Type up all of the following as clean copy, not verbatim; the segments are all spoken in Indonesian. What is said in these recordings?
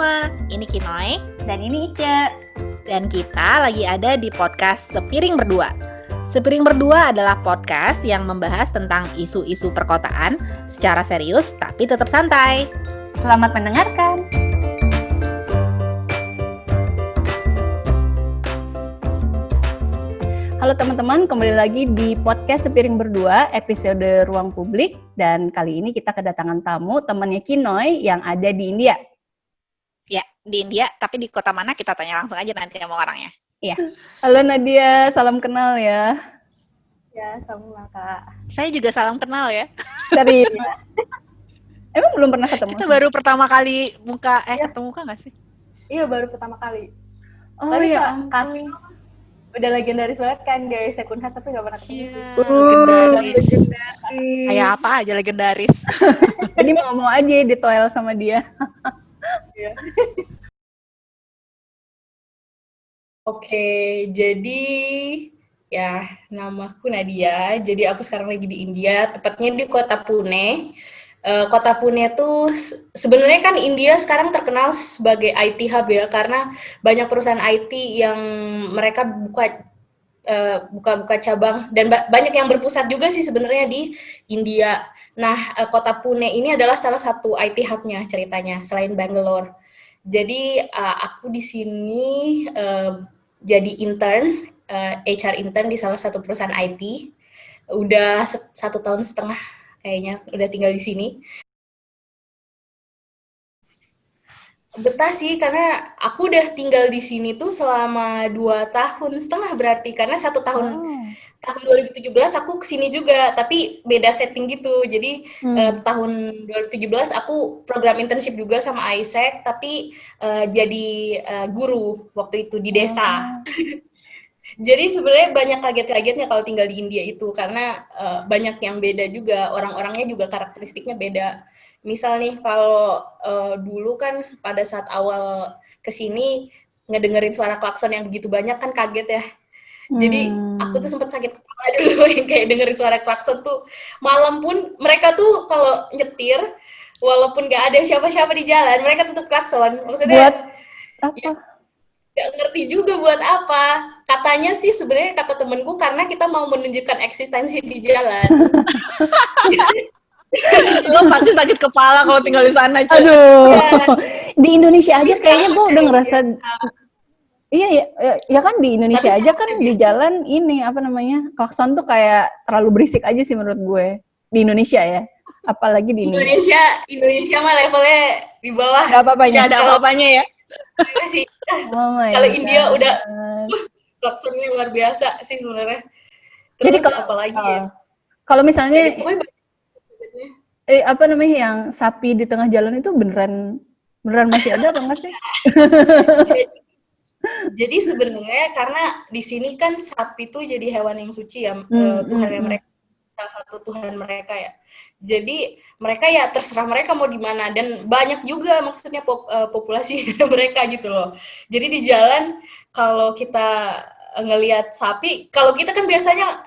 semua, ini Kinoy dan ini Ice. dan kita lagi ada di podcast Sepiring Berdua. Sepiring Berdua adalah podcast yang membahas tentang isu-isu perkotaan secara serius tapi tetap santai. Selamat mendengarkan. Halo teman-teman, kembali lagi di podcast Sepiring Berdua, episode Ruang Publik. Dan kali ini kita kedatangan tamu, temannya Kinoy yang ada di India. Ya, di India, tapi di kota mana kita tanya langsung aja nanti sama orangnya. Iya. Halo Nadia, salam kenal ya. Ya, sama Kak. Saya juga salam kenal ya. Serius. Emang belum pernah ketemu? Kita baru pertama kali ketemu muka nggak sih? Iya, baru pertama kali. Oh tapi ya Kak udah legendaris banget kan dari Sekunhat, tapi nggak pernah ketemu sih. Legendaris. Kayak apa aja legendaris. Jadi mau aja di toel sama dia. Oke, jadi ya namaku Nadia. Jadi aku sekarang lagi di India, tepatnya di kota Pune. Kota Pune tuh sebenarnya kan India sekarang terkenal sebagai IT hub ya, karena banyak perusahaan IT yang mereka buka cabang dan banyak yang berpusat juga sih sebenarnya di India. Nah, kota Pune ini adalah salah satu IT hub-nya ceritanya selain Bangalore. Jadi aku di sini jadi intern, HR intern di salah satu perusahaan IT. Udah 1,5 tahun kayaknya udah tinggal di sini. Betah sih, karena aku udah tinggal di sini tuh selama 2,5 tahun berarti, karena 1 tahun tahun 2017 aku kesini juga, tapi beda setting gitu. Jadi tahun 2017 aku program internship juga sama AIESEC, tapi jadi guru waktu itu di desa. Jadi sebenarnya banyak kaget-kagetnya kalau tinggal di India itu, karena banyak yang beda juga, orang-orangnya juga karakteristiknya beda. Misal nih kalau dulu kan pada saat awal kesini ngedengerin suara klakson yang begitu banyak kan kaget ya. Jadi aku tuh sempat sakit kepala dulu yang kayak dengerin suara klakson tuh. Malam pun mereka tuh kalau nyetir, walaupun nggak ada siapa-siapa di jalan, mereka tetap klakson. Maksudnya buat apa? Ya, nggak ngerti juga buat apa. Katanya sih sebenarnya kata temenku karena kita mau menunjukkan eksistensi di jalan. Lo pasti sakit kepala kalau tinggal di sana. Aduh. Ya. Di Indonesia aja Tapi kayaknya gue udah ngerasa ya. Iya ya kan di Indonesia Tapi aja kan di jalan ini apa namanya klakson tuh kayak terlalu berisik aja sih menurut gue di Indonesia ya, apalagi di Indonesia mah levelnya di bawah. Gak apa-apanya. Gak ada apa-apanya ya. Sih. Oh kalau India udah klaksonnya luar biasa sih sebenarnya. Terus jadi apalagi ya? Kalau misalnya apa namanya yang sapi di tengah jalan itu beneran masih ada apa enggak sih? Jadi sebenarnya karena di sini kan sapi tuh jadi hewan yang suci ya, Tuhannya mereka, salah satu Tuhan mereka ya. Jadi mereka ya terserah mereka mau di mana, dan banyak juga maksudnya populasi mereka gitu loh. Jadi di jalan kalau kita ngelihat sapi, kalau kita kan biasanya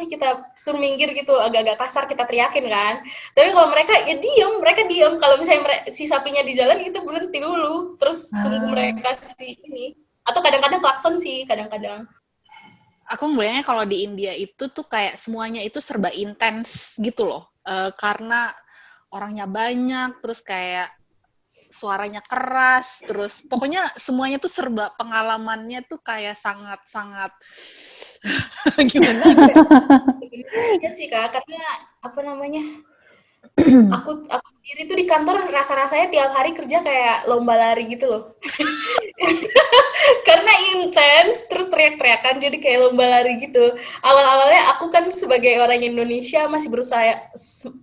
kita suruh minggir gitu, agak-agak kasar kita teriakin kan. Tapi kalau mereka ya mereka diam. Kalau misalnya si sapinya di jalan, kita berhenti dulu, terus tunggu mereka ini. Atau kadang-kadang klakson sih, kadang-kadang. Aku membayangnya kalau di India itu tuh kayak semuanya itu serba intens gitu loh. Karena orangnya banyak, terus kayak suaranya keras, terus pokoknya semuanya tuh serba, pengalamannya tuh kayak sangat-sangat gimana gitu. Iya sih Kak, karena aku sendiri tuh di kantor rasa-rasanya tiap hari kerja kayak lomba lari gitu loh. Karena intens, terus teriak-teriakan, jadi kayak lomba lari gitu. Awal-awalnya aku kan sebagai orang Indonesia masih berusaha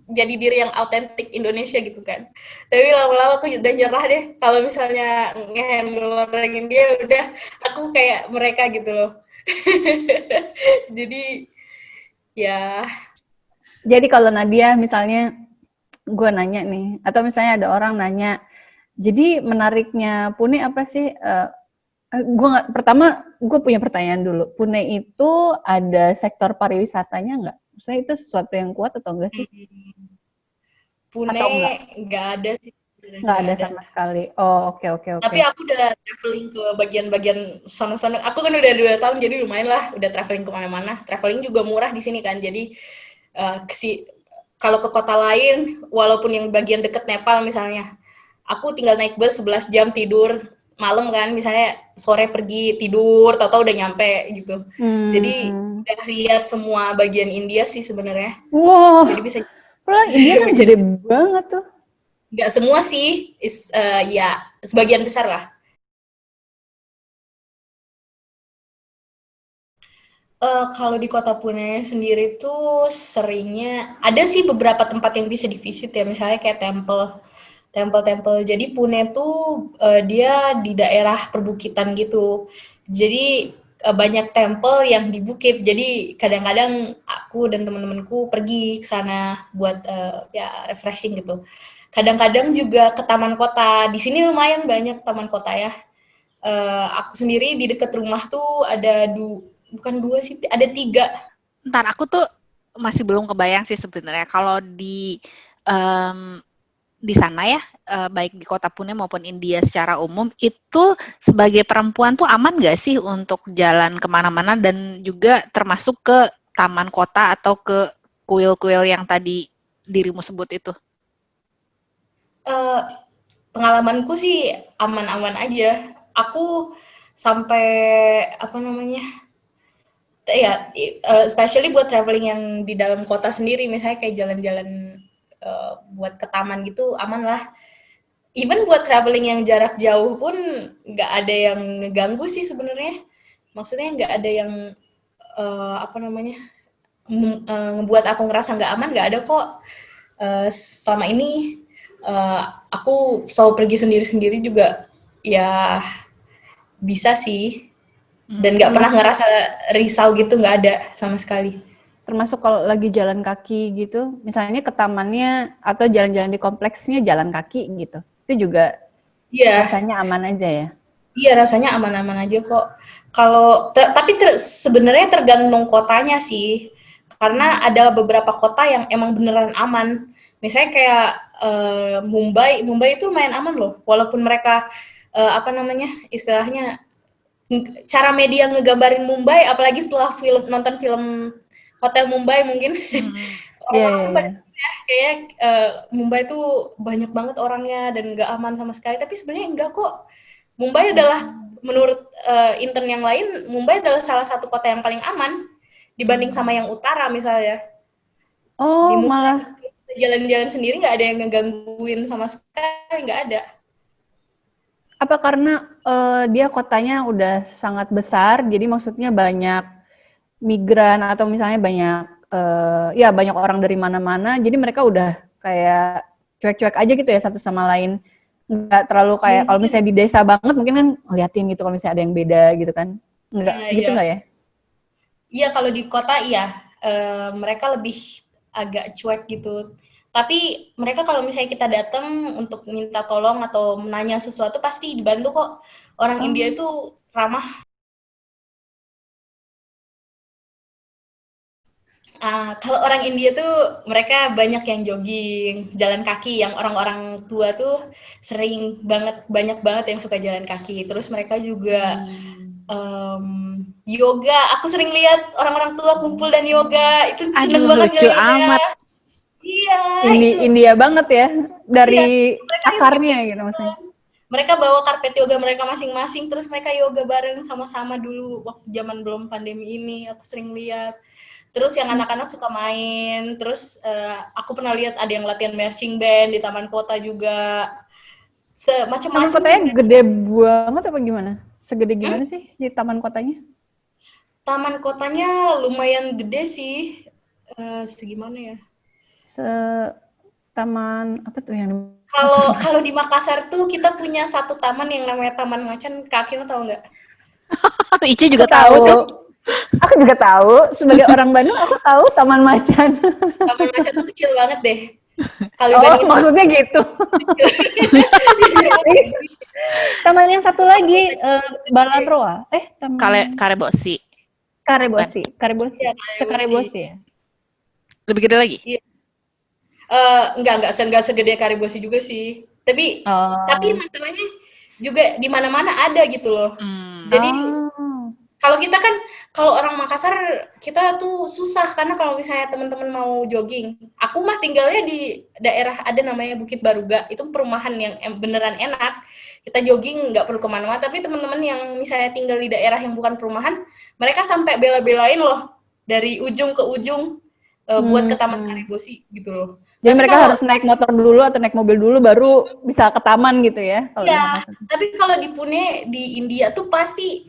jadi diri yang autentik Indonesia gitu kan. Tapi lama-lama aku udah nyerah deh. Kalau misalnya nge-handle orang India, udah aku kayak mereka gitu loh. Jadi ya. Jadi kalau Nadia misalnya gue nanya nih, atau misalnya ada orang nanya, jadi menariknya Pune apa sih? Pertama gue punya pertanyaan dulu. Pune itu ada sektor pariwisatanya nggak? Maksudnya itu sesuatu yang kuat atau enggak sih? Pune nggak ada sih Nggak ada sama sekali. Oh, oke. Tapi aku udah traveling ke bagian-bagian sana-sana. Aku kan udah 2 tahun, jadi lumayan lah. Udah traveling kemana-mana. Traveling juga murah di sini kan. Jadi kalau ke kota lain, walaupun yang bagian deket Nepal misalnya, aku tinggal naik bus 11 jam tidur malam kan. Misalnya sore pergi tidur, tahu-tahu udah nyampe gitu. Jadi udah lihat semua bagian India sih sebenarnya. Wow. Jadi bisa. India kan gede banget tuh. Nggak semua sih, ya sebagian besar lah. Kalau di kota Pune sendiri tuh seringnya ada sih beberapa tempat yang bisa di-visit ya, misalnya kayak tempel. Jadi Pune tuh dia di daerah perbukitan gitu. Jadi banyak tempel yang di bukit. Jadi kadang-kadang aku dan teman-temanku pergi ke sana buat ya refreshing gitu. Kadang-kadang juga ke taman kota. Di sini lumayan banyak taman kota ya. Aku sendiri di dekat rumah tuh ada bukan 2 sih, ada 3. Ntar aku tuh masih belum kebayang sih sebenarnya kalau di sana ya, baik di kota Pune maupun India secara umum, itu sebagai perempuan tuh aman nggak sih untuk jalan kemana-mana dan juga termasuk ke taman kota atau ke kuil-kuil yang tadi dirimu sebut itu? Pengalamanku sih aman-aman aja. Aku sampai apa namanya? Ya, especially buat traveling yang di dalam kota sendiri, misalnya kayak jalan-jalan buat ke taman gitu, aman lah. Even buat traveling yang jarak jauh pun nggak ada yang ngeganggu sih sebenarnya. Maksudnya nggak ada yang apa namanya ngebuat aku ngerasa nggak aman, nggak ada kok. Selama ini aku selalu pergi sendiri-sendiri juga ya bisa sih, dan nggak pernah ngerasa risau gitu, nggak ada sama sekali. Termasuk kalau lagi jalan kaki gitu, misalnya ke tamannya atau jalan-jalan di kompleksnya jalan kaki gitu, itu juga rasanya aman aja ya? Iya, rasanya aman-aman aja kok. Kalau tapi sebenarnya tergantung kotanya sih, karena ada beberapa kota yang emang beneran aman. Misalnya kayak Mumbai itu lumayan aman loh, walaupun mereka apa namanya istilahnya cara media ngegambarin Mumbai, apalagi setelah nonton film Hotel Mumbai mungkin orang-orang tuh kayak Mumbai tuh banyak banget orangnya dan nggak aman sama sekali, tapi sebenarnya enggak kok. Mumbai adalah menurut intern yang lain, Mumbai adalah salah satu kota yang paling aman dibanding sama yang utara misalnya. Oh, di Mumbai, malah jalan-jalan sendiri nggak ada yang ngegangguin sama sekali, nggak ada. Apa karena dia kotanya udah sangat besar, jadi maksudnya banyak migran atau misalnya banyak orang dari mana-mana, jadi mereka udah kayak cuek-cuek aja gitu ya satu sama lain, nggak terlalu kayak kalau misalnya di desa banget mungkin kan ngeliatin gitu kalau misalnya ada yang beda gitu kan, nggak gitu nggak ya? Iya, kalau di kota iya mereka lebih agak cuek gitu. Tapi mereka kalau misalnya kita datang untuk minta tolong atau menanya sesuatu pasti dibantu kok. Orang India itu ramah. Kalau orang India tuh mereka banyak yang jogging, jalan kaki. Yang orang-orang tua tuh banyak banget yang suka jalan kaki. Terus mereka juga yoga. Aku sering lihat orang-orang tua kumpul dan yoga. Itu seneng banget. Lucu amat. Iya. India banget ya, dari akarnya gitu maksudnya. Mereka bawa karpet yoga mereka masing-masing, terus mereka yoga bareng sama-sama dulu waktu zaman belum pandemi ini. Aku sering lihat. Terus yang anak-anak suka main. Terus aku pernah lihat ada yang latihan marching band di taman kota juga. Macam-macam. Taman kotanya gede banget apa gimana? Segede gimana sih di taman kotanya? Taman kotanya lumayan gede sih. Segimana ya? Taman apa tuh yang kalau di Makassar tuh kita punya satu taman yang namanya Taman Macan. Kak Kino tahu nggak? Ici juga tahu tuh. Aku juga tahu. Sebagai orang Bandung aku tahu Taman Macan. Taman Macan tuh kecil banget deh. Maksudnya gitu. Taman yang satu lagi Balanroa. Karebosi. Ya. Lebih gede lagi? Enggak segede Karebosi juga sih. Tapi Oh. masalahnya juga di mana-mana ada gitu loh. Jadi Oh. kalau kita kan, kalau orang Makassar kita tuh susah karena kalau misalnya teman-teman mau jogging, aku mah tinggalnya di daerah ada namanya Bukit Baruga, itu perumahan yang beneran enak. Kita jogging nggak perlu kemana-mana, tapi teman-teman yang misalnya tinggal di daerah yang bukan perumahan, mereka sampai bela-belain loh dari ujung ke ujung buat ke Taman Karibosi gitu loh. Jadi Tapi mereka kalau harus naik motor dulu atau naik mobil dulu baru bisa ke taman gitu ya kalau di iya, Makassar. tapi kalau di Pune di India tuh pasti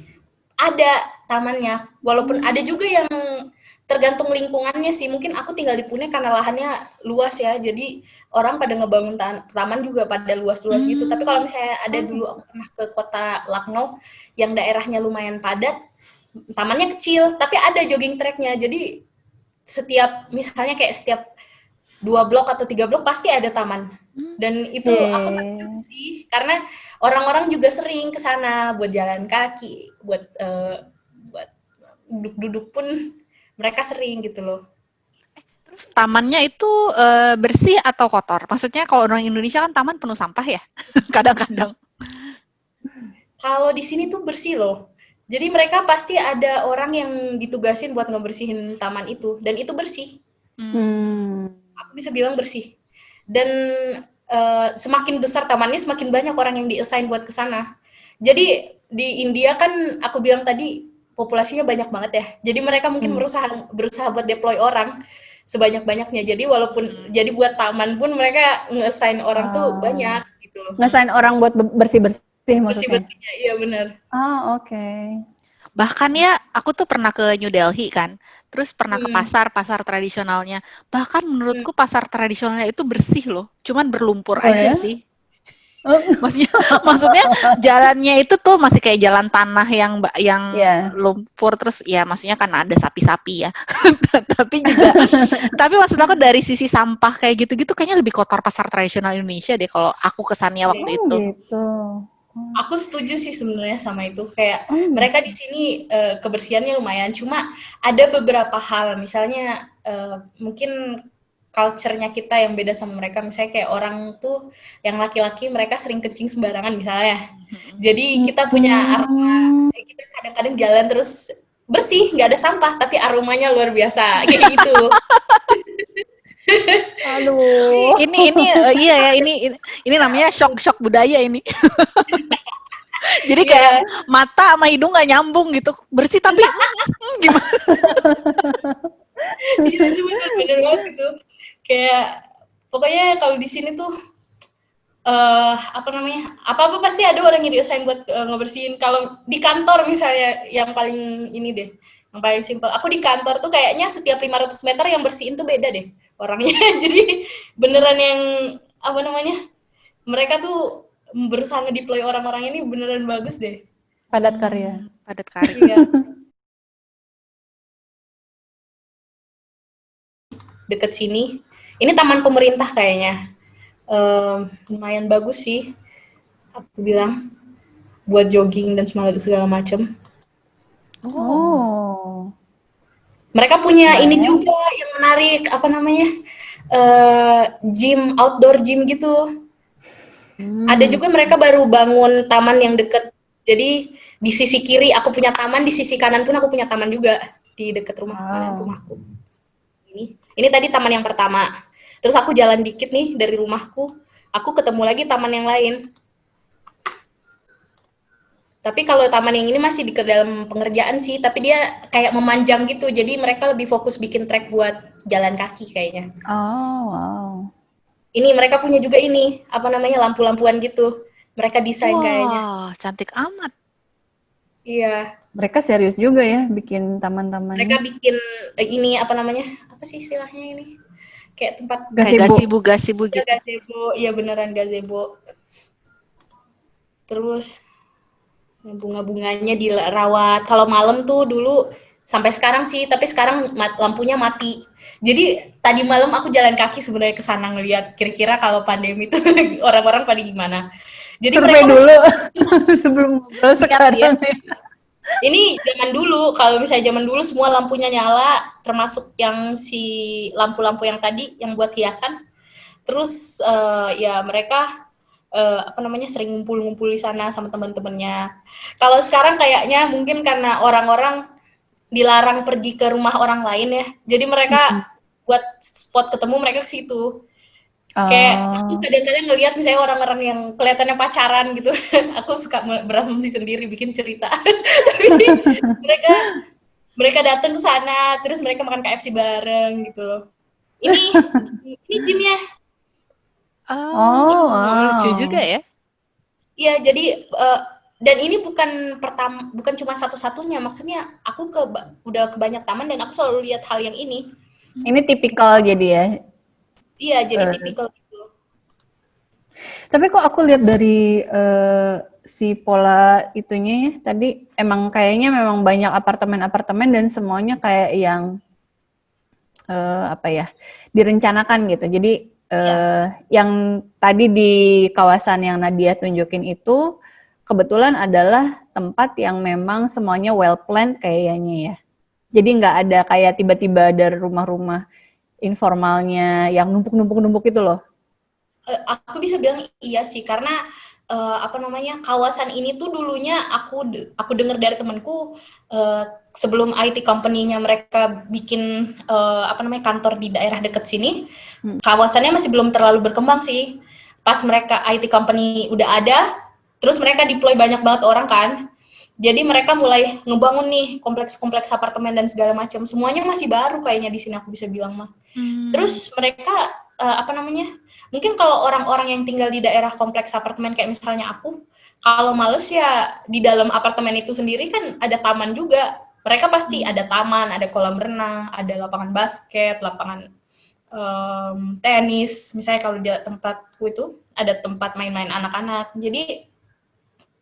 ada tamannya. Walaupun ada juga yang tergantung lingkungannya sih. Mungkin aku tinggal di Pune karena lahannya luas ya. Jadi orang pada ngebangun taman juga pada luas-luas gitu. Tapi kalau misalnya ada dulu aku pernah ke kota Lucknow yang daerahnya lumayan padat, tamannya kecil tapi ada jogging tracknya. Jadi setiap misalnya kayak setiap 2 blok atau 3 blok pasti ada taman. Dan itu aku takjub sih karena orang-orang juga sering ke sana buat jalan kaki, buat duduk-duduk pun mereka sering gitu loh. Terus tamannya itu bersih atau kotor? Maksudnya kalau orang Indonesia kan taman penuh sampah ya, kadang-kadang. Kalau di sini tuh bersih loh. Jadi mereka pasti ada orang yang ditugasin buat ngebersihin taman itu dan itu bersih. Aku bisa bilang bersih. Dan semakin besar tamannya, semakin banyak orang yang di-assign buat ke sana. Jadi di India kan aku bilang tadi populasinya banyak banget ya. Jadi mereka mungkin berusaha buat deploy orang sebanyak-banyaknya. Jadi walaupun jadi buat taman pun mereka nge-assign orang tuh banyak gitu loh. Ngesain orang buat bersih-bersih maksudnya. Bersih-bersihnya, iya benar. Oh, oke. Bahkan ya, aku tuh pernah ke New Delhi kan, terus pernah ke pasar tradisionalnya. Bahkan menurutku pasar tradisionalnya itu bersih loh, cuman berlumpur aja sih. Maksudnya jalannya itu tuh masih kayak jalan tanah yang lumpur, terus ya maksudnya kan ada sapi-sapi ya. tapi maksud aku dari sisi sampah kayak gitu-gitu kayaknya lebih kotor pasar tradisional Indonesia deh kalau aku kesannya waktu itu. Gitu. Aku setuju sih sebenarnya sama itu. Kayak mereka di sini kebersihannya lumayan. Cuma ada beberapa hal, misalnya mungkin culture-nya kita yang beda sama mereka. Misalnya kayak orang tuh yang laki-laki mereka sering kencing sembarangan misalnya. Jadi kita punya aroma. Kita kadang-kadang jalan terus bersih, nggak ada sampah, tapi aromanya luar biasa kayak gitu. Aduh. Ini namanya shock budaya ini. Jadi kayak mata sama hidung nggak nyambung gitu, bersih tapi gimana? Iya itu bener banget gitu. Kayak pokoknya kalau di sini tuh apa-apa pasti ada orang yang diusahain buat ngebersihin. Kalau di kantor misalnya yang paling ini deh, yang paling simpel. Aku di kantor tuh kayaknya setiap 500 meter yang bersihin tuh beda deh orangnya. Jadi beneran yang mereka tuh berusaha ngedeploy orang-orang ini beneran bagus deh. Padat karya. Iya. Deket sini. Ini taman pemerintah kayaknya. Lumayan bagus sih. Aku bilang buat jogging dan segala macam. Oh. Mereka punya ini juga yang menarik, gym, outdoor gym gitu. Ada juga mereka baru bangun taman yang deket. Jadi di sisi kiri aku punya taman, di sisi kanan pun aku punya taman juga di deket rumahku. Ini tadi taman yang pertama. Terus aku jalan dikit nih dari rumahku, aku ketemu lagi taman yang lain. Tapi kalau taman yang ini masih di dalam pengerjaan sih, tapi dia kayak memanjang gitu. Jadi mereka lebih fokus bikin trek buat jalan kaki kayaknya. Oh, wow. Ini mereka punya juga ini, lampu-lampuan gitu. Mereka desain kayaknya. Wah, cantik amat. Iya. Mereka serius juga ya bikin taman-taman. Mereka bikin ini apa sih istilahnya ini? Kayak tempat gazebo gitu. Gazebo, iya beneran gazebo. Terus bunga-bunganya dirawat. Kalau malam tuh dulu sampai sekarang sih, tapi sekarang lampunya mati. Jadi tadi malam aku jalan kaki sebenarnya ke sana ngelihat kira-kira kalau pandemi tuh orang-orang pada gimana. Jadi survei dulu sebelum ngobrol sekarang. Ya. Ini zaman dulu, kalau misalnya zaman dulu semua lampunya nyala, termasuk yang si lampu-lampu yang tadi yang buat hiasan. Terus ya mereka sering ngumpul-ngumpul di sana sama teman-temannya. Kalau sekarang kayaknya mungkin karena orang-orang dilarang pergi ke rumah orang lain ya, jadi mereka buat spot ketemu mereka ke situ. Kayak aku kadang-kadang ngelihat misalnya orang-orang yang kelihatannya pacaran gitu, aku suka berasumsi sendiri bikin cerita. Tapi mereka datang ke sana, terus mereka makan KFC bareng gitu loh. Ini gymnya. Lucu juga ya. Iya, jadi dan ini bukan cuma satu-satunya. Maksudnya aku udah ke banyak taman dan aku selalu lihat hal yang ini. Ini tipikal jadi ya. Iya, jadi tipikal gitu. Tapi kok aku lihat dari si pola itunya ya, tadi emang kayaknya memang banyak apartemen-apartemen dan semuanya kayak yang direncanakan gitu. Jadi yang tadi di kawasan yang Nadia tunjukin itu kebetulan adalah tempat yang memang semuanya well planned kayaknya ya. Jadi nggak ada kayak tiba-tiba dari rumah-rumah informalnya yang numpuk-numpuk itu loh. Aku bisa bilang iya sih, karena kawasan ini tuh dulunya aku dengar dari temanku sebelum IT company-nya mereka bikin kantor di daerah dekat sini, kawasannya masih belum terlalu berkembang sih. Pas mereka IT company udah ada, terus mereka deploy banyak banget orang kan. Jadi mereka mulai ngebangun nih kompleks-kompleks apartemen dan segala macam. Semuanya masih baru kayaknya di sini aku bisa bilang mah. Terus mereka mungkin kalau orang-orang yang tinggal di daerah kompleks apartemen kayak misalnya aku, kalau males ya di dalam apartemen itu sendiri kan ada taman juga. Mereka pasti ada taman, ada kolam renang, ada lapangan basket, lapangan tenis. Misalnya kalau di tempatku itu ada tempat main-main anak-anak. Jadi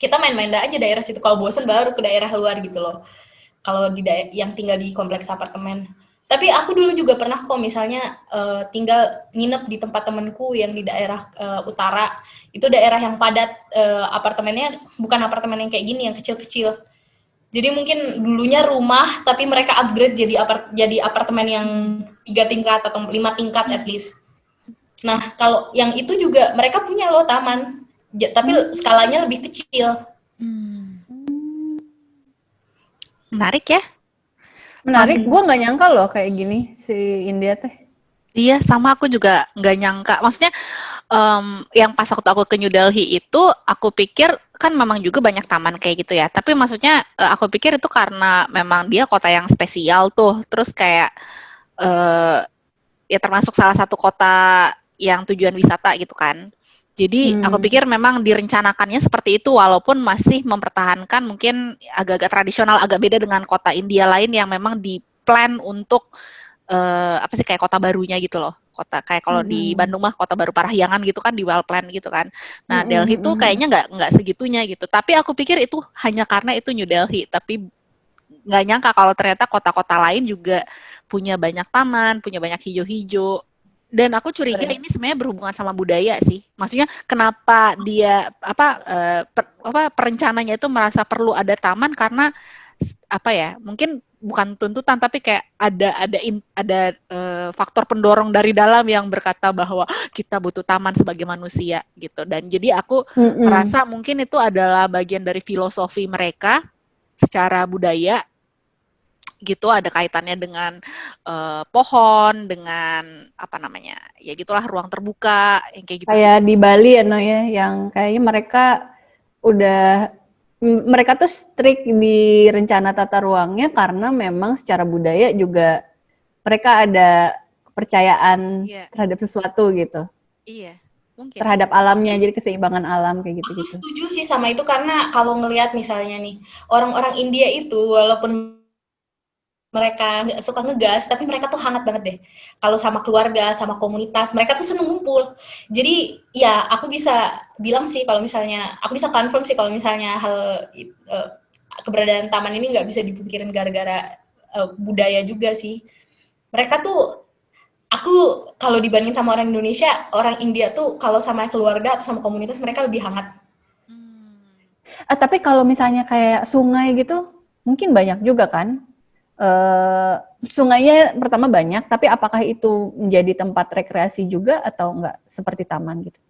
kita main-main aja daerah situ. Kalau bosen baru ke daerah luar gitu loh. Kalau yang tinggal di kompleks apartemen. Tapi aku dulu juga pernah kok misalnya tinggal nginep di tempat temanku yang di daerah utara. Itu daerah yang padat, apartemennya bukan apartemen yang kayak gini, yang kecil-kecil. Jadi mungkin dulunya rumah, tapi mereka upgrade jadi apartemen yang 3 tingkat atau 5 tingkat at least. Nah, kalau yang itu juga mereka punya loh taman, tapi skalanya lebih kecil. Menarik ya. Menarik, gue nggak nyangka loh kayak gini si India teh. Iya, sama aku juga nggak nyangka. Maksudnya yang pas waktu aku ke New Delhi itu, aku pikir kan memang juga banyak taman kayak gitu ya. Tapi maksudnya aku pikir itu karena memang dia kota yang spesial tuh. Terus kayak ya termasuk salah satu kota yang tujuan wisata gitu kan. Jadi aku pikir memang direncanakannya seperti itu, walaupun masih mempertahankan mungkin agak-agak tradisional, agak beda dengan kota India lain yang memang di-plan untuk kayak kota barunya gitu loh. Kota kayak kalau di Bandung mah kota baru Parahyangan gitu kan, di well plan gitu kan. Nah, Delhi tuh kayaknya nggak segitunya gitu. Tapi aku pikir itu hanya karena itu New Delhi, tapi nggak nyangka kalau ternyata kota-kota lain juga punya banyak taman, punya banyak hijau-hijau. Dan aku curiga ini sebenarnya berhubungan sama budaya sih. Maksudnya kenapa dia perencananya itu merasa perlu ada taman karena mungkin bukan tuntutan tapi kayak ada faktor pendorong dari dalam yang berkata bahwa kita butuh taman sebagai manusia gitu. Dan jadi aku merasa mungkin itu adalah bagian dari filosofi mereka secara budaya gitu, ada kaitannya dengan pohon, dengan ya gitulah, ruang terbuka yang kayak gitu. Kayak di Bali ya, yang kayaknya mereka tuh strict di rencana tata ruangnya karena memang secara budaya juga mereka ada kepercayaan terhadap sesuatu gitu. Iya, mungkin. Terhadap alamnya, jadi keseimbangan alam kayak gitu. Aku setuju sih sama itu karena kalau ngelihat misalnya nih, orang-orang India itu walaupun mereka nggak suka ngegas, tapi mereka tuh hangat banget deh. Kalau sama keluarga, sama komunitas, mereka tuh seneng ngumpul. Jadi ya aku bisa bilang sih aku bisa confirm sih kalau misalnya keberadaan taman ini nggak bisa dipungkirin gara-gara budaya juga sih. Mereka tuh, aku kalau dibandingin sama orang Indonesia, orang India tuh kalau sama keluarga atau sama komunitas mereka lebih hangat. Tapi kalau misalnya kayak sungai gitu, mungkin banyak juga kan? Sungainya pertama banyak, tapi apakah itu menjadi tempat rekreasi juga atau enggak seperti taman gitu?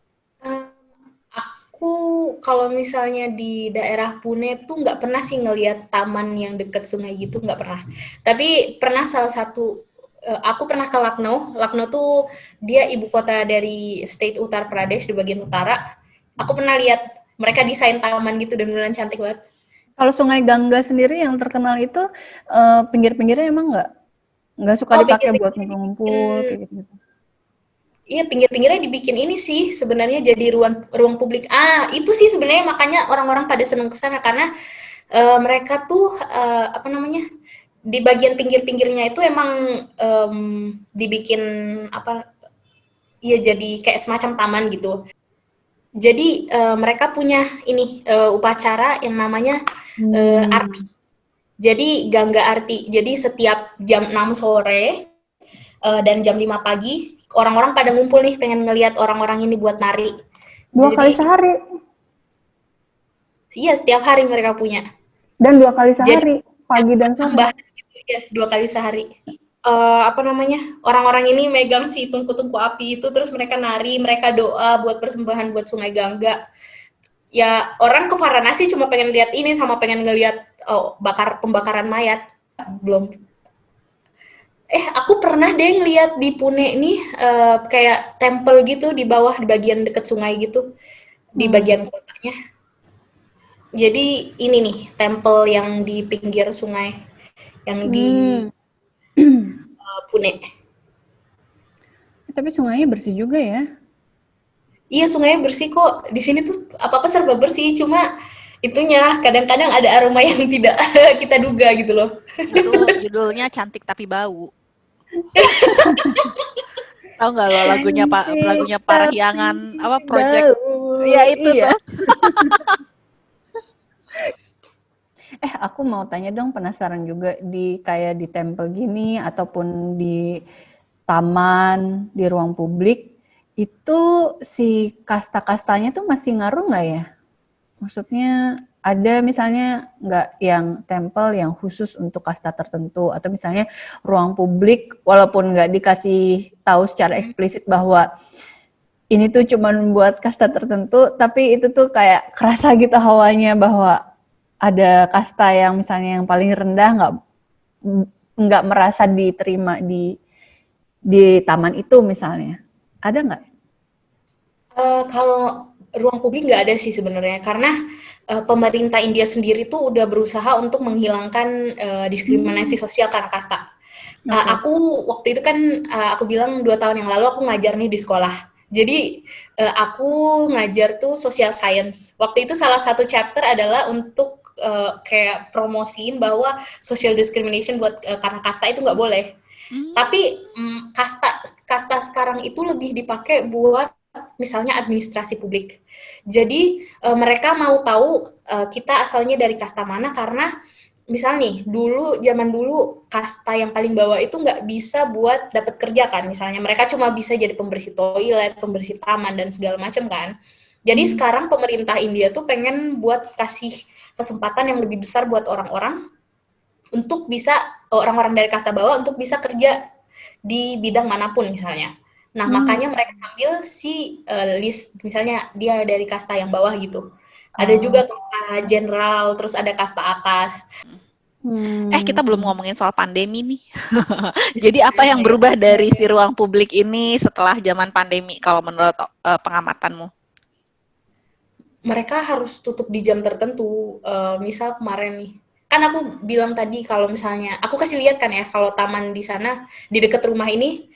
Aku kalau misalnya di daerah Pune tuh nggak pernah sih ngelihat taman yang dekat sungai gitu, nggak pernah. Tapi pernah salah satu, aku pernah ke Lucknow. Lucknow tuh dia ibu kota dari state Uttar Pradesh di bagian utara. Aku pernah lihat mereka desain taman gitu dan beneran cantik banget. Kalau Sungai Gangga sendiri yang terkenal itu pinggir-pinggirnya emang nggak suka Oh, dipakai buat pinggir-pinggirnya ngumpul-ngumpul dibikin, kayak gitu. iya pinggir-pinggirnya dibikin ini sih sebenarnya jadi ruang publik. Itu sih sebenarnya makanya orang-orang pada seneng ke sana karena mereka tuh apa namanya di bagian pinggir-pinggirnya itu emang dibikin apa ya jadi kayak semacam taman gitu. Jadi mereka punya ini upacara yang namanya arti. Jadi Gangga Arti. Jadi setiap jam 6 sore dan jam 5 pagi orang-orang pada ngumpul nih pengen ngelihat orang-orang ini buat nari. 2 kali Jadi sehari. iya setiap hari mereka punya. Dan 2 kali Jadi sehari, pagi dan sore. sembahan gitu ya 2 kali sehari. Apa namanya orang-orang ini megang si tungku-tungku api itu terus mereka nari, mereka doa buat persembahan buat Sungai Gangga. Ya orang ke Varanasi cuma pengen lihat ini sama pengen ngelihat pembakaran mayat. Belum. Aku pernah deh ngeliat di Pune nih kayak tempel gitu di bawah di bagian deket sungai gitu di bagian kotanya. Jadi ini nih tempel yang di pinggir sungai yang di Pune. Tapi sungainya bersih juga ya. Iya sungainya bersih kok. Di sini tuh apa-apa serba bersih, cuma itunya kadang-kadang ada aroma yang tidak kita duga gitu loh. Itu judulnya Cantik Tapi Bau. Tahu nggak lo lagunya Parahyangan apa project? Iya itu tuh. Aku mau tanya dong, penasaran juga di kayak di tempel gini ataupun di taman, di ruang publik, itu si kasta-kastanya tuh masih ngaruh nggak ya? Maksudnya ada misalnya nggak yang tempel yang khusus untuk kasta tertentu atau misalnya ruang publik walaupun nggak dikasih tahu secara eksplisit bahwa ini tuh cuman buat kasta tertentu, tapi itu tuh kayak kerasa gitu hawanya bahwa ada kasta yang misalnya yang paling rendah nggak merasa diterima di taman itu misalnya. Ada nggak? Kalau ruang publik nggak ada sih sebenarnya karena pemerintah India sendiri tuh udah berusaha untuk menghilangkan diskriminasi sosial karena kasta. Aku waktu itu kan aku bilang 2 tahun yang lalu aku ngajar nih di sekolah. Jadi aku ngajar tuh social science. Waktu itu salah satu chapter adalah untuk kayak promosiin bahwa social discrimination buat karena kasta itu nggak boleh. Tapi kasta sekarang itu lebih dipakai buat misalnya administrasi publik. Jadi mereka mau tahu kita asalnya dari kasta mana karena misal nih zaman dulu kasta yang paling bawah itu nggak bisa buat dapat kerja kan, misalnya mereka cuma bisa jadi pembersih toilet, pembersih taman dan segala macam kan. Jadi sekarang pemerintah India tuh pengen buat kasih kesempatan yang lebih besar buat orang-orang untuk bisa orang-orang dari kasta bawah untuk bisa kerja di bidang manapun misalnya. Nah makanya mereka ambil si list misalnya dia dari kasta yang bawah gitu. Ada juga kasta jenderal, terus ada kasta atas. Kita belum ngomongin soal pandemi nih. Jadi apa yang berubah dari si ruang publik ini setelah zaman pandemi kalau menurut pengamatanmu? Mereka harus tutup di jam tertentu. Misal kemarin nih, kan aku bilang tadi kalau misalnya, aku kasih lihat kan ya, kalau taman di sana, di dekat rumah ini,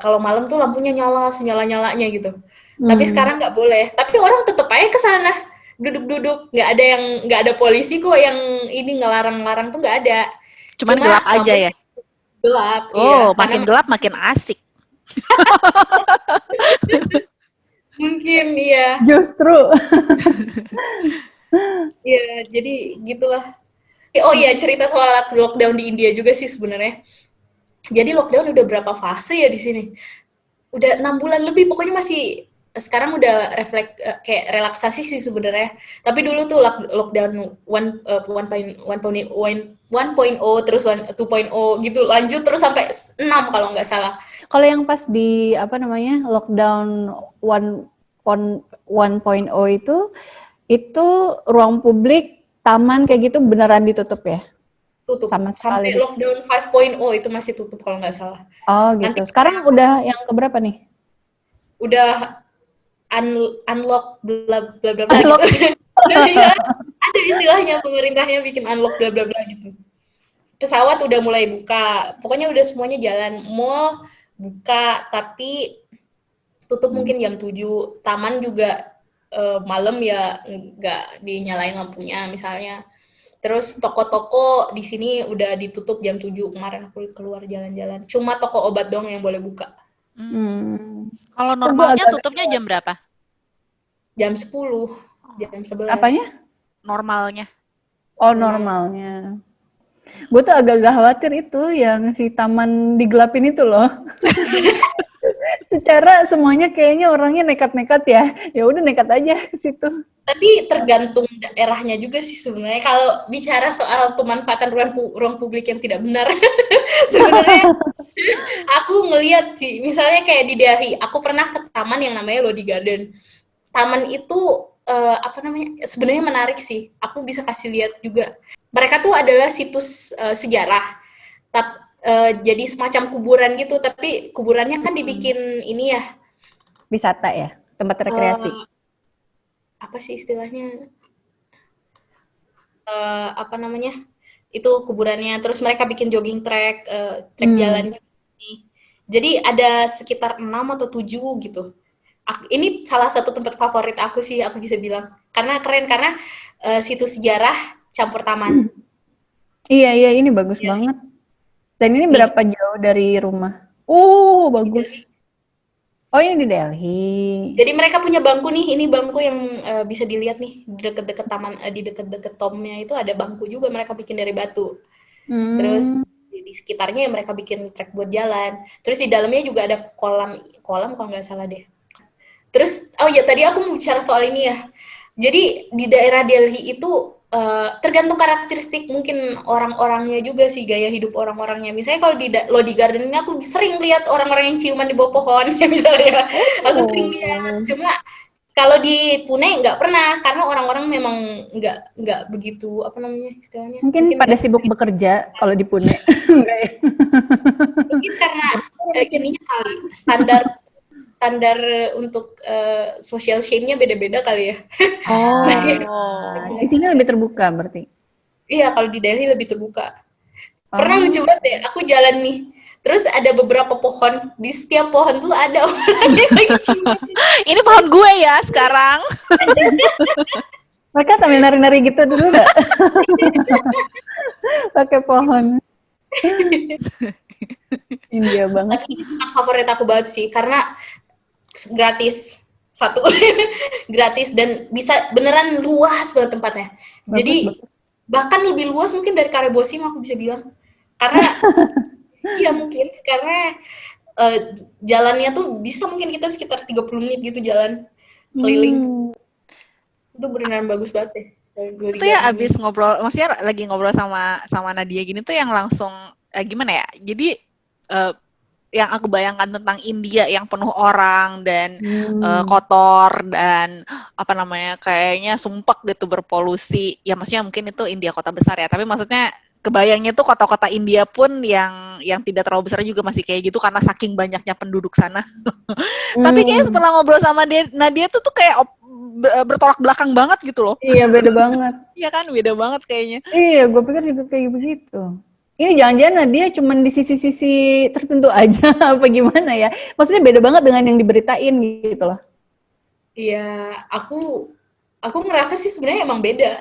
kalau malam tuh lampunya nyala, senyala-nyalanya gitu. Tapi sekarang nggak boleh. Tapi orang tetap aja ke sana, duduk-duduk. Nggak ada polisi kok yang ini ngelarang-larang tuh nggak ada. Cuma gelap aja ya? Gelap, iya. Makin gelap makin asik. Mungkin, iya. Justru. Iya, jadi gitulah. Oh iya, cerita soal lockdown di India juga sih sebenarnya. Jadi lockdown udah berapa fase ya di sini? Udah 6 bulan lebih, pokoknya masih sekarang udah kayak relaksasi sih sebenarnya. Tapi dulu tuh lockdown 1.0 terus 2.0 gitu lanjut terus sampai 6 kalau nggak salah. Kalau yang pas di lockdown 1.0 itu ruang publik, taman kayak gitu beneran ditutup ya? Tutup. Sama Sampai sekali. lockdown 5.0 itu masih tutup kalau nggak salah. Oh gitu. Nanti Sekarang udah yang keberapa nih? udah unlock bla bla bla bla Unlock. gitu. Ya, ada istilahnya pemerintahnya bikin unlock bla bla bla gitu. Pesawat udah mulai buka, pokoknya udah semuanya jalan. Mall buka, tapi tutup mungkin jam 7. Taman juga malam ya nggak dinyalain lampunya misalnya. Terus toko-toko di sini udah ditutup jam 7. Kemarin aku keluar jalan-jalan. Cuma toko obat dong yang boleh buka. Kalau Itu gua normalnya agak- tutupnya jam berapa? Jam 10, jam 11. Apanya? Normalnya. Oh, normalnya. Gue tuh agak khawatir itu yang si taman digelapin itu loh. Secara semuanya kayaknya orangnya nekat-nekat ya. Ya udah nekat aja ke situ. Tapi tergantung daerahnya juga sih sebenarnya. Kalau bicara soal pemanfaatan ruang publik yang tidak benar, sebenarnya aku ngelihat sih, misalnya kayak di Delhi, aku pernah ke taman yang namanya Lodi Garden. Taman itu apa namanya? Sebenarnya menarik sih. Aku bisa kasih lihat juga. Mereka tuh adalah situs sejarah. Jadi semacam kuburan gitu, tapi kuburannya kan dibikin ini ya. Wisata ya, tempat rekreasi. Apa sih istilahnya? Apa namanya? Itu kuburannya. Terus mereka bikin jogging track, track jalan. Jadi ada sekitar 6 atau 7 gitu. Ini salah satu tempat favorit aku sih, aku bisa bilang. Karena keren, karena situs sejarah campur taman. Iya, ini bagus banget. Dan ini berapa jauh dari rumah? Bagus. Oh, ini di Delhi. Jadi mereka punya bangku nih, ini bangku yang bisa dilihat nih, di deket-deket taman, di deket-deket tomnya itu ada bangku juga mereka bikin dari batu. Terus di sekitarnya mereka bikin trek buat jalan. Terus di dalamnya juga ada kolam kalau nggak salah deh. Terus, oh ya tadi aku mau bicara soal ini ya. Jadi di daerah Delhi itu tergantung karakteristik mungkin orang-orangnya juga sih, gaya hidup orang-orangnya. Misalnya kalau di Lodi Garden ini aku sering lihat orang-orang yang ciuman di bawah pohon, misalnya. Aku sering lihat. Cuma kalau di Pune nggak pernah, karena orang-orang memang nggak begitu, apa namanya istilahnya. Mungkin pada sibuk bekerja kalau di Pune. Mungkin karena ininya kali, standar untuk social shame-nya beda-beda kali ya. Di sini lebih terbuka berarti. Iya, kalau di Delhi lebih terbuka. Pernah lucu banget deh, aku jalan nih, terus ada beberapa pohon, di setiap pohon tuh ada orang yang lagi ciuman. Ini pohon gue ya sekarang. Mereka sambil nari-nari gitu dulu nggak? Pakai pohon. India banget. Tapi ini tempat favorit aku banget sih, karena gratis. Satu, gratis dan bisa beneran luas banget tempatnya. Jadi bahkan lebih luas mungkin dari Karebosim aku bisa bilang. Karena iya mungkin karena jalannya tuh bisa mungkin kita sekitar 30 menit gitu jalan keliling. Itu beneran bagus banget deh. Itu ya abis ngobrol, maksudnya lagi ngobrol sama Nadia gini tuh yang langsung gimana ya? Jadi yang aku bayangkan tentang India yang penuh orang dan kotor dan apa namanya kayaknya sumpek gitu berpolusi. Ya maksudnya mungkin itu India kota besar ya, tapi maksudnya kebayangnya tuh kota-kota India pun yang tidak terlalu besar juga masih kayak gitu karena saking banyaknya penduduk sana. Tapi kayaknya setelah ngobrol sama Nadia tuh kayak bertolak belakang banget gitu loh. Iya, beda banget. Iya kan, beda banget kayaknya. Iya, gue pikir juga kayak begitu. Ini jangan-jangan dia cuma di sisi-sisi tertentu aja apa gimana ya? Maksudnya beda banget dengan yang diberitain gitu loh. Iya, aku ngerasa sih sebenarnya emang beda.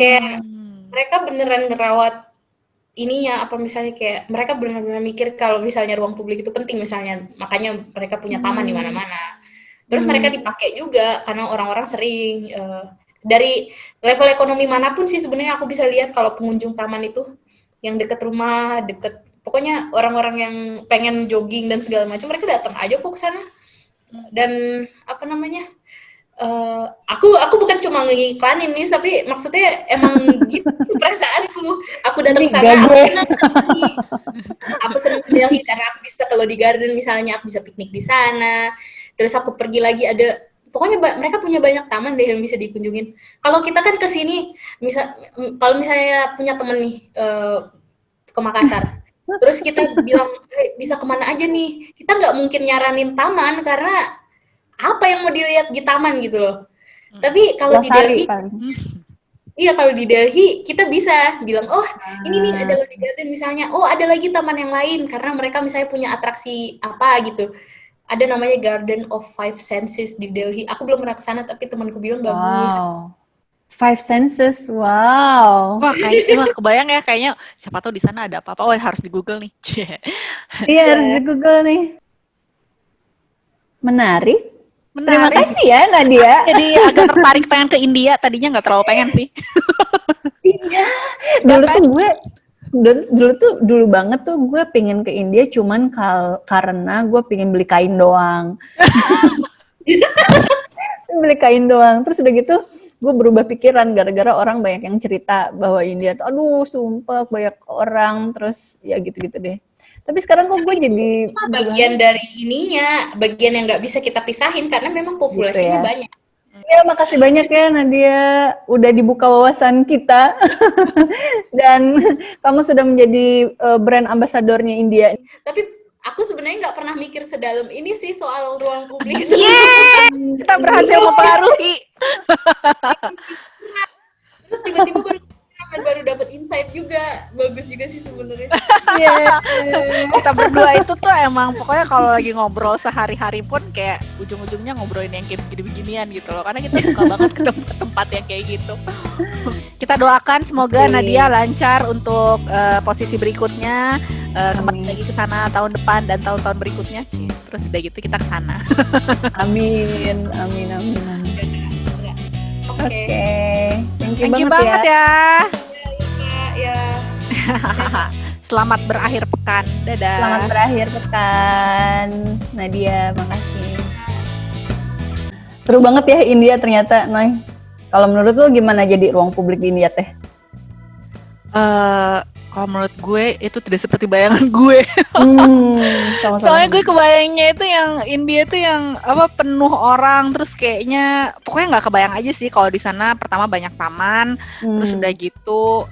Kayak mereka beneran ngerawat ininya, apa misalnya kayak mereka benar-benar mikir kalau misalnya ruang publik itu penting misalnya, makanya mereka punya taman di mana-mana. Terus mereka dipakai juga karena orang-orang sering dari level ekonomi manapun sih sebenarnya aku bisa lihat kalau pengunjung taman itu yang deket rumah, pokoknya orang-orang yang pengen jogging dan segala macam mereka datang aja kok ke sana. Dan apa namanya? Aku bukan cuma ngiklanin nih, tapi maksudnya emang gitu perasaanku. Aku datang ke sana, aku senang ke Delhi karena aku bisa ke Lodi Garden misalnya, aku bisa piknik di sana. Terus aku pergi lagi ada pokoknya mereka punya banyak taman deh yang bisa dikunjungin. Kalau kita kan ke sini, kalau misalnya punya temen nih ke Makassar, terus kita bilang bisa kemana aja nih, kita nggak mungkin nyaranin taman karena apa yang mau dilihat di taman gitu loh. Tapi kalau di Delhi, iya kalau di Delhi kita bisa bilang, oh ini nih ada Lodi Garden misalnya, oh ada lagi taman yang lain karena mereka misalnya punya atraksi apa gitu. Ada namanya Garden of Five Senses di Delhi. Aku belum pernah ke sana tapi temanku bilang bagus. Wow. Five Senses, wow. Wah, kebayang ya kayaknya siapa tahu di sana ada apa-apa. Oh, harus di Google nih. Iya, harus di Google nih. Menarik. Terima kasih ya Nadia. Jadi agak tertarik pengen ke India, tadinya nggak terlalu pengen sih. Iya. Dulu banget tuh gue pengen ke India cuman karena gue pengen beli kain doang. Beli kain doang. Terus udah gitu gue berubah pikiran gara-gara orang banyak yang cerita bahwa India tuh aduh sumpah banyak orang, terus ya gitu-gitu deh. Tapi sekarang kok gue jadi bagian dari ininya, bagian yang nggak bisa kita pisahin karena memang populasinya gitu ya. banyak. Ya, makasih banyak ya Nadia udah dibuka wawasan kita dan kamu sudah menjadi brand ambasadornya India. Tapi aku sebenarnya nggak pernah mikir sedalam ini sih soal ruang publik. Kita berhasil mempengaruhi. Terus tiba-tiba baru dapat insight juga, bagus juga sih sebenarnya. Kita berdua itu tuh emang pokoknya kalau lagi ngobrol sehari-hari pun kayak ujung-ujungnya ngobrolin yang kayak begini-beginian gitu loh, karena kita suka banget ke tempat-tempat yang kayak gitu. Kita doakan semoga Nadia lancar untuk posisi berikutnya, kembali lagi ke sana tahun depan dan tahun-tahun berikutnya. Terus udah gitu kita ke sana. Amin. Oke. Thank you banget ya. Ya. Selamat berakhir pekan. Dadah. Selamat berakhir pekan. Nadia, makasih. Seru banget ya India ternyata, Noy. Kalau menurut lo gimana jadi ruang publik di India teh? Kalau menurut gue itu tidak seperti bayangan gue. Soalnya gue kebayangnya itu yang India itu yang penuh orang, terus kayaknya pokoknya nggak kebayang aja sih kalau di sana. Pertama banyak taman, terus udah gitu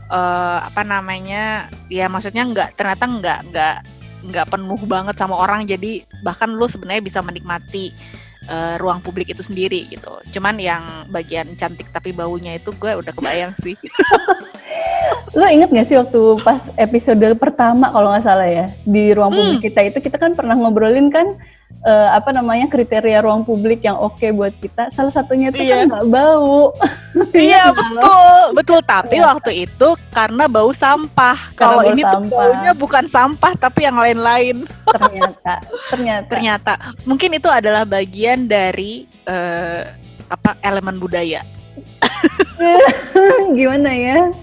ya maksudnya ternyata nggak penuh banget sama orang, jadi bahkan lu sebenarnya bisa menikmati ruang publik itu sendiri gitu. Cuman yang bagian cantik tapi baunya itu gue udah kebayang sih. Lo inget gak sih waktu pas episode pertama kalau nggak salah ya, di ruang publik kita kan pernah ngobrolin kan kriteria ruang publik yang oke buat kita. Salah satunya itu kan nggak bau. Iya betul. Tapi waktu itu karena bau sampah. Kalau ini tuh baunya bukan sampah tapi yang lain-lain. Ternyata mungkin itu adalah bagian dari elemen budaya. Gimana ya?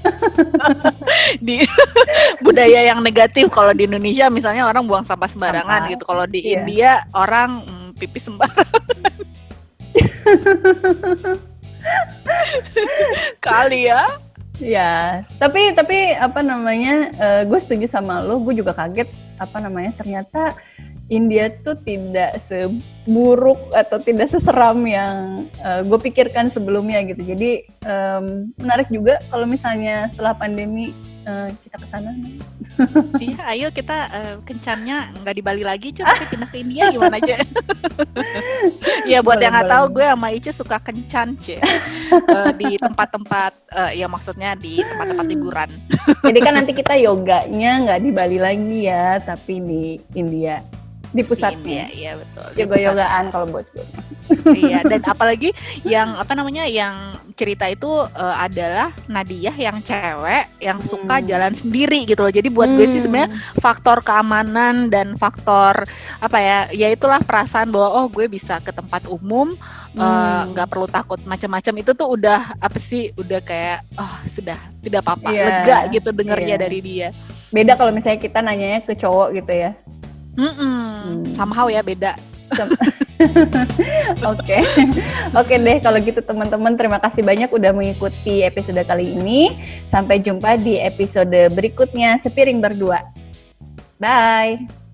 Di budaya yang negatif. Kalau di Indonesia misalnya orang buang sampah sembarangan gitu. Kalau di India orang pipis sembarangan. Kali ya. Ya, tapi gue setuju sama lo. Gue juga kaget ternyata India tuh tidak seburuk atau tidak seseram yang gue pikirkan sebelumnya gitu. Jadi menarik juga kalau misalnya setelah pandemi kita ke sana. Iya, ayo kita kencannya nggak di Bali lagi, tapi pindah ke India gimana aja. Ya buat yang nggak tahu, gue sama Ica suka kencan di tempat-tempat, ya maksudnya di tempat-tempat liburan. Jadi kan nanti kita yoganya nggak di Bali lagi ya, tapi di India. Di pusatnya. Iya betul. Yoga-yogaan kalau buat gue. Iya, dan apalagi yang yang cerita itu adalah Nadia yang cewek yang suka jalan sendiri gitu loh. Jadi buat gue sih sebenarnya faktor keamanan dan faktor ya itulah perasaan bahwa gue bisa ke tempat umum, nggak perlu takut macam-macam, itu tuh udah udah kayak sudah tidak apa-apa, lega gitu dengernya dari dia. Beda kalau misalnya kita nanyanya ke cowok gitu ya. Somehow ya beda. Oke deh kalau gitu teman-teman, terima kasih banyak udah mengikuti episode kali ini. Sampai jumpa di episode berikutnya Sepiring Berdua. Bye.